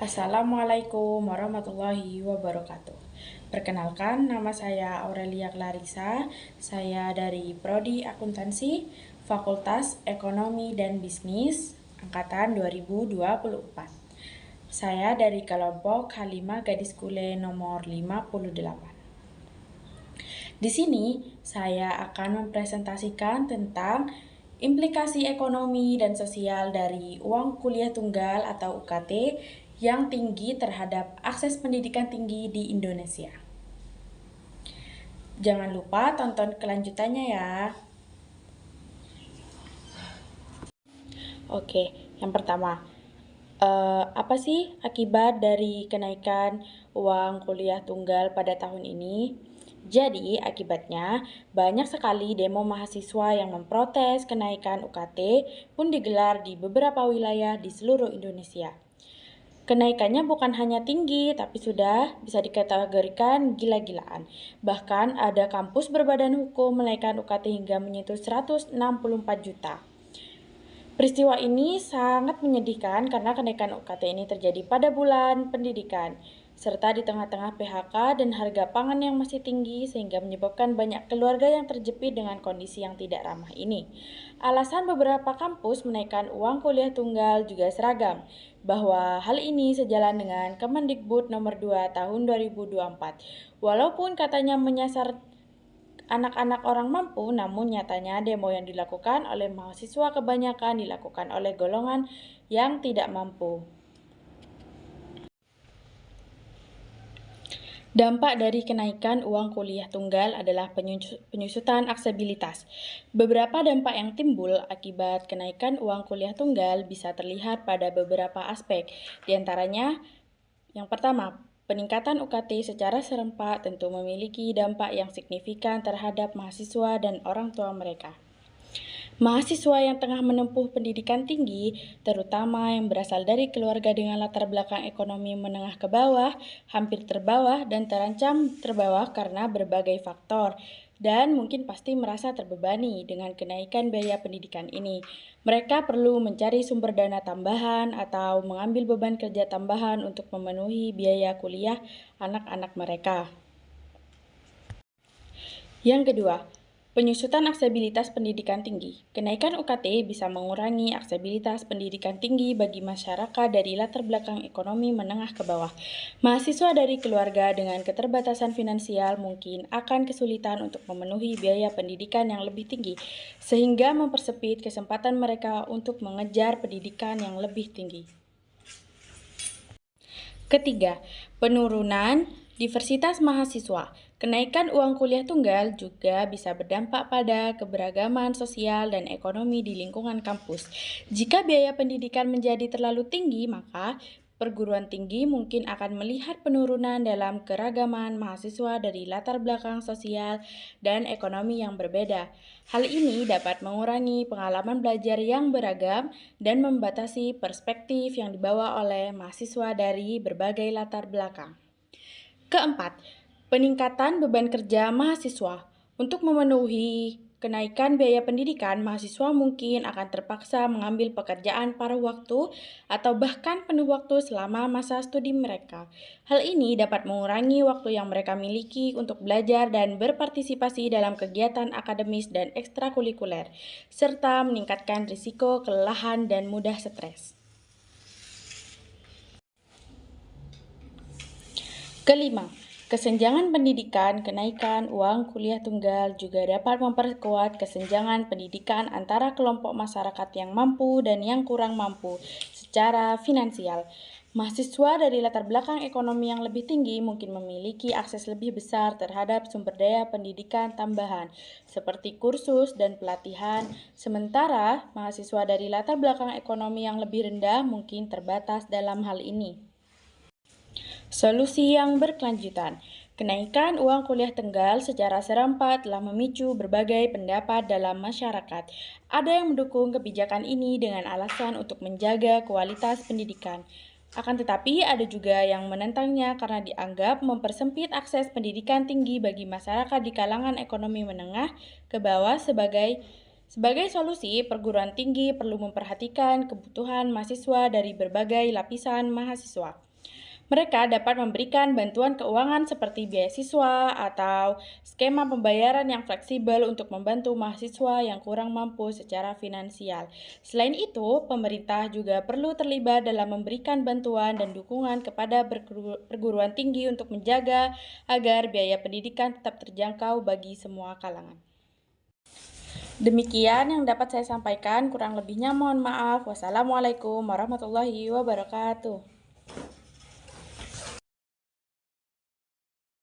Assalamualaikum warahmatullahi wabarakatuh. Perkenalkan, nama saya Aurelia Clarissa. Saya dari Prodi Akuntansi, Fakultas Ekonomi dan Bisnis, Angkatan 2024. Saya dari kelompok H5 Gadis Kule nomor 58. Di sini, saya akan mempresentasikan tentang implikasi ekonomi dan sosial dari uang kuliah tunggal atau UKT yang tinggi terhadap akses pendidikan tinggi di Indonesia. Jangan lupa tonton kelanjutannya ya. Oke, yang pertama, apa sih akibat dari kenaikan uang kuliah tunggal pada tahun ini? Jadi, akibatnya banyak sekali demo mahasiswa yang memprotes kenaikan UKT pun digelar di beberapa wilayah di seluruh Indonesia. Kenaikannya bukan hanya tinggi, tapi sudah bisa dikategorikan gila-gilaan. Bahkan ada kampus berbadan hukum menaikkan UKT hingga menyentuh 164 juta. Peristiwa ini sangat menyedihkan karena kenaikan UKT ini terjadi pada bulan pendidikan, serta di tengah-tengah PHK dan harga pangan yang masih tinggi sehingga menyebabkan banyak keluarga yang terjepit dengan kondisi yang tidak ramah ini. Alasan beberapa kampus menaikkan uang kuliah tunggal juga seragam, bahwa hal ini sejalan dengan Kemendikbud nomor 2 tahun 2024. Walaupun katanya menyasar anak-anak orang mampu, namun nyatanya demo yang dilakukan oleh mahasiswa kebanyakan dilakukan oleh golongan yang tidak mampu. Dampak dari kenaikan uang kuliah tunggal adalah penyusutan aksesibilitas. Beberapa dampak yang timbul akibat kenaikan uang kuliah tunggal bisa terlihat pada beberapa aspek. Di antaranya, yang pertama, peningkatan UKT secara serempak tentu memiliki dampak yang signifikan terhadap mahasiswa dan orang tua mereka. Mahasiswa yang tengah menempuh pendidikan tinggi, terutama yang berasal dari keluarga dengan latar belakang ekonomi menengah ke bawah, hampir terbawah, dan terancam terbawah karena berbagai faktor, dan mungkin pasti merasa terbebani dengan kenaikan biaya pendidikan ini. Mereka perlu mencari sumber dana tambahan atau mengambil beban kerja tambahan untuk memenuhi biaya kuliah anak-anak mereka. Yang kedua, penyusutan aksesibilitas pendidikan tinggi. Kenaikan UKT bisa mengurangi aksesibilitas pendidikan tinggi bagi masyarakat dari latar belakang ekonomi menengah ke bawah. Mahasiswa dari keluarga dengan keterbatasan finansial mungkin akan kesulitan untuk memenuhi biaya pendidikan yang lebih tinggi, sehingga mempersempit kesempatan mereka untuk mengejar pendidikan yang lebih tinggi. Ketiga, penurunan diversitas mahasiswa. Kenaikan uang kuliah tunggal juga bisa berdampak pada keberagaman sosial dan ekonomi di lingkungan kampus. Jika biaya pendidikan menjadi terlalu tinggi, maka perguruan tinggi mungkin akan melihat penurunan dalam keragaman mahasiswa dari latar belakang sosial dan ekonomi yang berbeda. Hal ini dapat mengurangi pengalaman belajar yang beragam dan membatasi perspektif yang dibawa oleh mahasiswa dari berbagai latar belakang. Keempat, peningkatan beban kerja mahasiswa. Untuk memenuhi kenaikan biaya pendidikan, mahasiswa mungkin akan terpaksa mengambil pekerjaan paruh waktu atau bahkan penuh waktu selama masa studi mereka. Hal ini dapat mengurangi waktu yang mereka miliki untuk belajar dan berpartisipasi dalam kegiatan akademis dan ekstrakurikuler, serta meningkatkan risiko kelelahan dan mudah stres. Kelima, kesenjangan pendidikan. Kenaikan uang kuliah tunggal juga dapat memperkuat kesenjangan pendidikan antara kelompok masyarakat yang mampu dan yang kurang mampu secara finansial. Mahasiswa dari latar belakang ekonomi yang lebih tinggi mungkin memiliki akses lebih besar terhadap sumber daya pendidikan tambahan, seperti kursus dan pelatihan, sementara mahasiswa dari latar belakang ekonomi yang lebih rendah mungkin terbatas dalam hal ini. Solusi yang berkelanjutan. Kenaikan uang kuliah tunggal secara serempak telah memicu berbagai pendapat dalam masyarakat. Ada yang mendukung kebijakan ini dengan alasan untuk menjaga kualitas pendidikan. Akan tetapi ada juga yang menentangnya karena dianggap mempersempit akses pendidikan tinggi bagi masyarakat di kalangan ekonomi menengah ke bawah. Sebagai solusi, perguruan tinggi perlu memperhatikan kebutuhan mahasiswa dari berbagai lapisan mahasiswa. Mereka dapat memberikan bantuan keuangan seperti beasiswa atau skema pembayaran yang fleksibel untuk membantu mahasiswa yang kurang mampu secara finansial. Selain itu, pemerintah juga perlu terlibat dalam memberikan bantuan dan dukungan kepada perguruan tinggi untuk menjaga agar biaya pendidikan tetap terjangkau bagi semua kalangan. Demikian yang dapat saya sampaikan, kurang lebihnya mohon maaf. Wassalamualaikum warahmatullahi wabarakatuh.